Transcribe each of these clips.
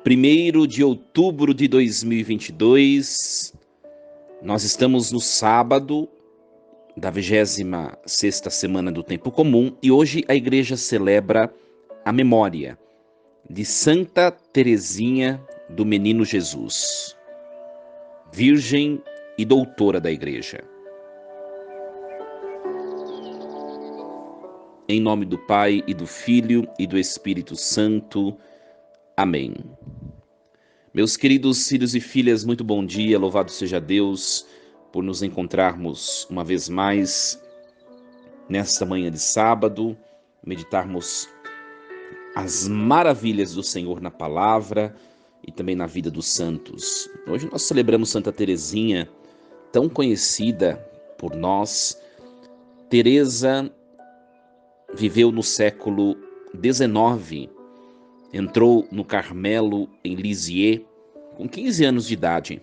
1º de outubro de 2022, nós estamos no sábado da 26ª semana do Tempo Comum e hoje a igreja celebra a memória de Santa Teresinha do Menino Jesus, virgem e doutora da igreja. Em nome do Pai e do Filho e do Espírito Santo. Amém. Meus queridos filhos e filhas, muito bom dia, louvado seja Deus por nos encontrarmos uma vez mais nesta manhã de sábado, meditarmos as maravilhas do Senhor na palavra e também na vida dos santos. Hoje nós celebramos Santa Teresinha, tão conhecida por nós. Teresa viveu no século XIX, entrou no Carmelo em Lisieux com 15 anos de idade.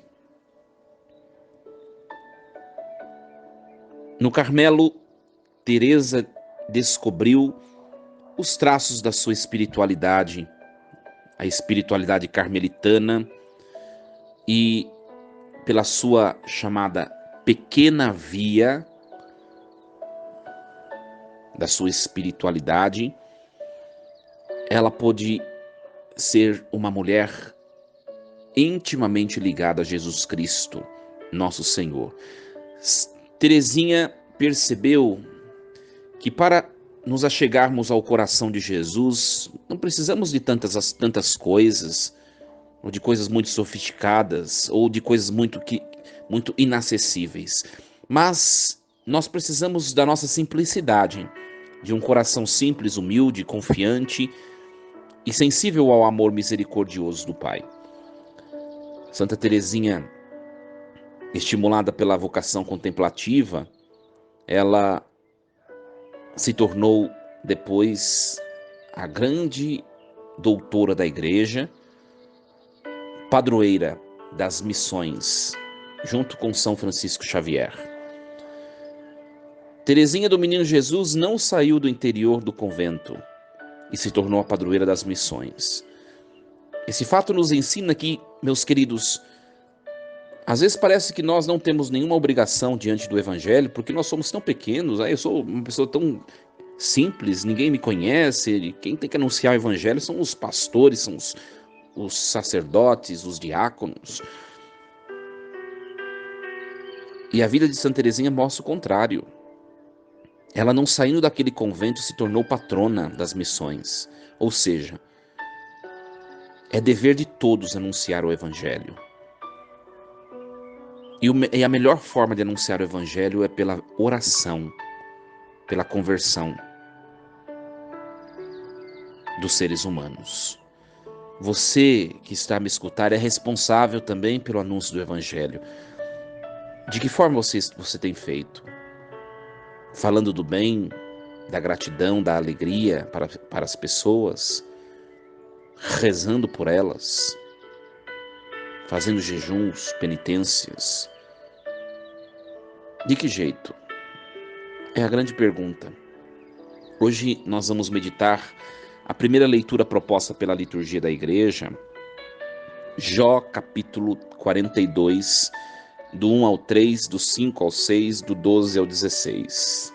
No Carmelo, Teresa descobriu os traços da sua espiritualidade, a espiritualidade carmelitana, e pela sua chamada pequena via da sua espiritualidade, ela pôde ser uma mulher intimamente ligada a Jesus Cristo, nosso Senhor. Teresinha percebeu que para nos achegarmos ao coração de Jesus, não precisamos de tantas coisas, ou de coisas muito sofisticadas, ou de coisas muito inacessíveis. Mas nós precisamos da nossa simplicidade, de um coração simples, humilde, confiante e sensível ao amor misericordioso do Pai. Santa Teresinha, estimulada pela vocação contemplativa, ela se tornou depois a grande doutora da igreja, padroeira das missões, junto com São Francisco Xavier. Teresinha do Menino Jesus não saiu do interior do convento e se tornou a padroeira das missões. Esse fato nos ensina que, meus queridos, às vezes parece que nós não temos nenhuma obrigação diante do Evangelho, porque nós somos tão pequenos. Eu sou uma pessoa tão simples, ninguém me conhece. Quem tem que anunciar o Evangelho são os pastores, são os sacerdotes, os diáconos. E a vida de Santa Teresinha mostra o contrário. Ela, não saindo daquele convento, se tornou patrona das missões. Ou seja, é dever de todos anunciar o Evangelho. E a melhor forma de anunciar o Evangelho é pela oração, pela conversão dos seres humanos. Você que está a me escutar é responsável também pelo anúncio do Evangelho. De que forma você tem feito? Falando do bem, da gratidão, da alegria para as pessoas, rezando por elas, fazendo jejuns, penitências. De que jeito? É a grande pergunta. Hoje nós vamos meditar a primeira leitura proposta pela liturgia da igreja, Jó capítulo 42, do 1 ao 3, do 5 ao 6, do 12 ao 16.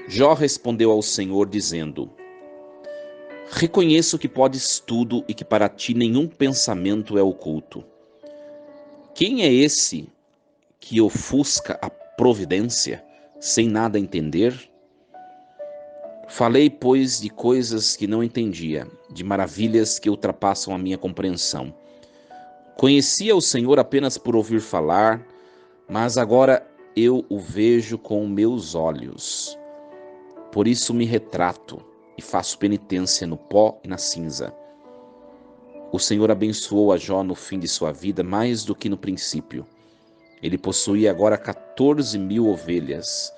Jó respondeu ao Senhor dizendo: reconheço que podes tudo e que para ti nenhum pensamento é oculto. Quem é esse que ofusca a providência sem nada entender? Falei, pois, de coisas que não entendia, de maravilhas que ultrapassam a minha compreensão. Conhecia o Senhor apenas por ouvir falar, mas agora eu o vejo com meus olhos. Por isso me retrato e faço penitência no pó e na cinza. O Senhor abençoou a Jó no fim de sua vida mais do que no princípio. Ele possuía agora 14.000 ovelhas,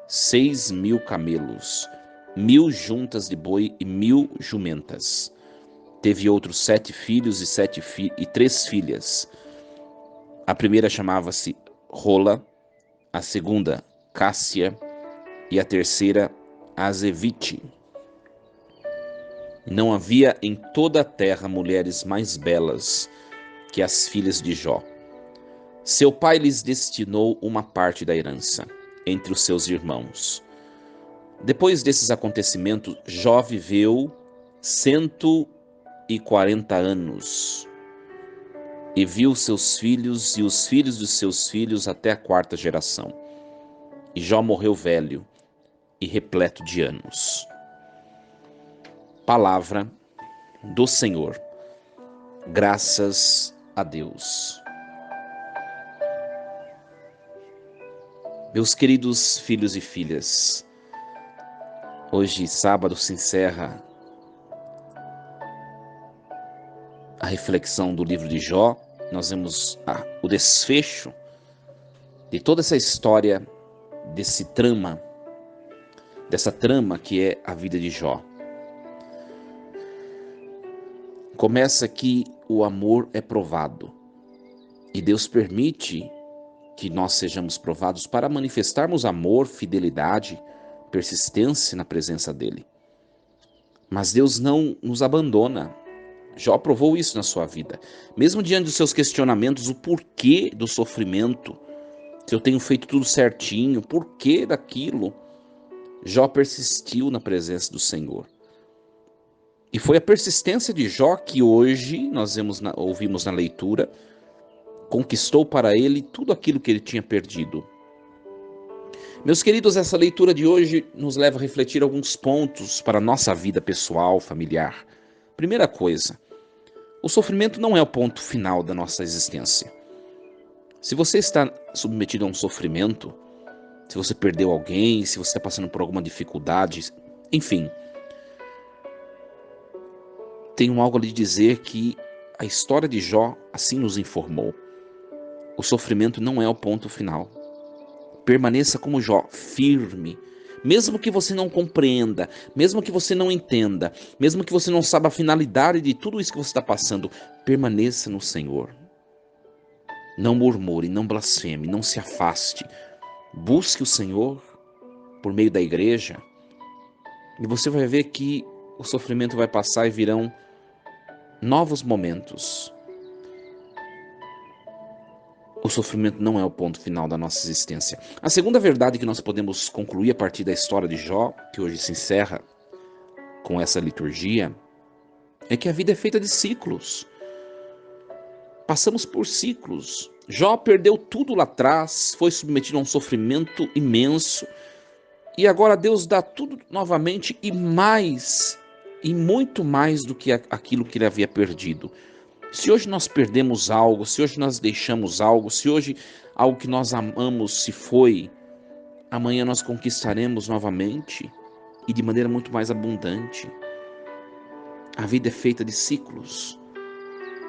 6.000 camelos, 1.000 juntas de boi e 1.000 jumentas. Teve outros 7 filhos e 3 filhas. A primeira chamava-se Rola, a segunda Cássia e a terceira Azevite. E não havia em toda a terra mulheres mais belas que as filhas de Jó. Seu pai lhes destinou uma parte da herança entre os seus irmãos. Depois desses acontecimentos, Jó viveu 140 anos e viu seus filhos e os filhos dos seus filhos até a quarta geração. E Jó morreu velho e repleto de anos. Palavra do Senhor. Graças a Deus. Meus queridos filhos e filhas, hoje, sábado, se encerra a reflexão do livro de Jó. Nós vemos o desfecho de toda essa história, dessa trama que é a vida de Jó. Começa que o amor é provado e Deus permite que nós sejamos provados para manifestarmos amor, fidelidade, persistência na presença dele. Mas Deus não nos abandona. Jó provou isso na sua vida. Mesmo diante dos seus questionamentos, o porquê do sofrimento, se eu tenho feito tudo certinho, por que daquilo? Jó persistiu na presença do Senhor. E foi a persistência de Jó que hoje nós ouvimos na leitura, conquistou para ele tudo aquilo que ele tinha perdido. Meus queridos, essa leitura de hoje nos leva a refletir alguns pontos para a nossa vida pessoal, familiar. Primeira coisa, o sofrimento não é o ponto final da nossa existência. Se você está submetido a um sofrimento, se você perdeu alguém, se você está passando por alguma dificuldade, enfim, tenho algo a lhe dizer que a história de Jó assim nos informou. O sofrimento não é o ponto final. Permaneça como Jó, firme. Mesmo que você não compreenda, mesmo que você não entenda, mesmo que você não saiba a finalidade de tudo isso que você está passando, permaneça no Senhor. Não murmure, não blasfeme, não se afaste. Busque o Senhor por meio da igreja e você vai ver que o sofrimento vai passar e virão novos momentos. O sofrimento não é o ponto final da nossa existência. A segunda verdade que nós podemos concluir a partir da história de Jó, que hoje se encerra com essa liturgia, é que a vida é feita de ciclos. Passamos por ciclos. Jó perdeu tudo lá atrás, foi submetido a um sofrimento imenso, e agora Deus dá tudo novamente e mais, e muito mais do que aquilo que ele havia perdido. Se hoje nós perdemos algo, se hoje nós deixamos algo, se hoje algo que nós amamos se foi, amanhã nós conquistaremos novamente e de maneira muito mais abundante. A vida é feita de ciclos.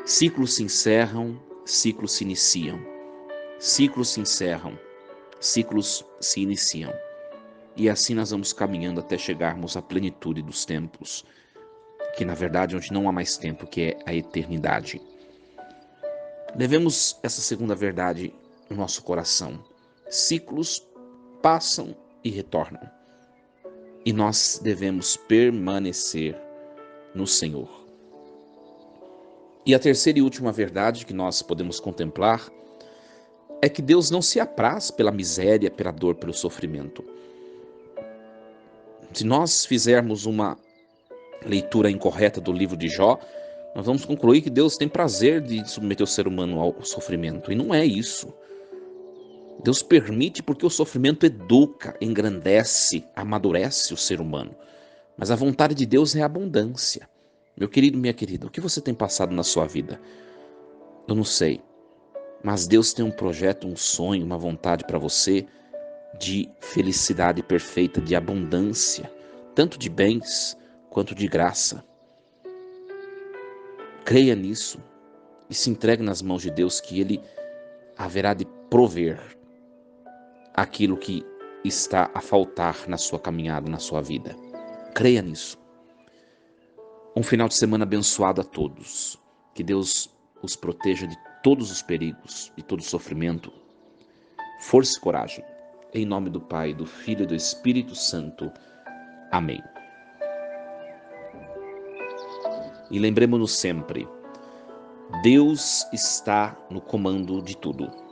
Ciclos se encerram, ciclos se iniciam. Ciclos se encerram, ciclos se iniciam. E assim nós vamos caminhando até chegarmos à plenitude dos tempos, que na verdade onde não há mais tempo, que é a eternidade. Levemos essa segunda verdade no nosso coração. Ciclos passam e retornam. E nós devemos permanecer no Senhor. E a terceira e última verdade que nós podemos contemplar é que Deus não se apraz pela miséria, pela dor, pelo sofrimento. Se nós fizermos uma leitura incorreta do livro de Jó, nós vamos concluir que Deus tem prazer de submeter o ser humano ao sofrimento. E não é isso. Deus permite porque o sofrimento educa, engrandece, amadurece o ser humano. Mas a vontade de Deus é a abundância. Meu querido, minha querida, o que você tem passado na sua vida? Eu não sei. Mas Deus tem um projeto, um sonho, uma vontade para você de felicidade perfeita, de abundância, tanto de bens quanto de graça. Creia nisso e se entregue nas mãos de Deus, que Ele haverá de prover aquilo que está a faltar na sua caminhada, na sua vida. Creia nisso. Um final de semana abençoado a todos. Que Deus os proteja de todos os perigos, de todo sofrimento. Força e coragem. Em nome do Pai, do Filho e do Espírito Santo. Amém. e lembremos-nos sempre: Deus está no comando de tudo.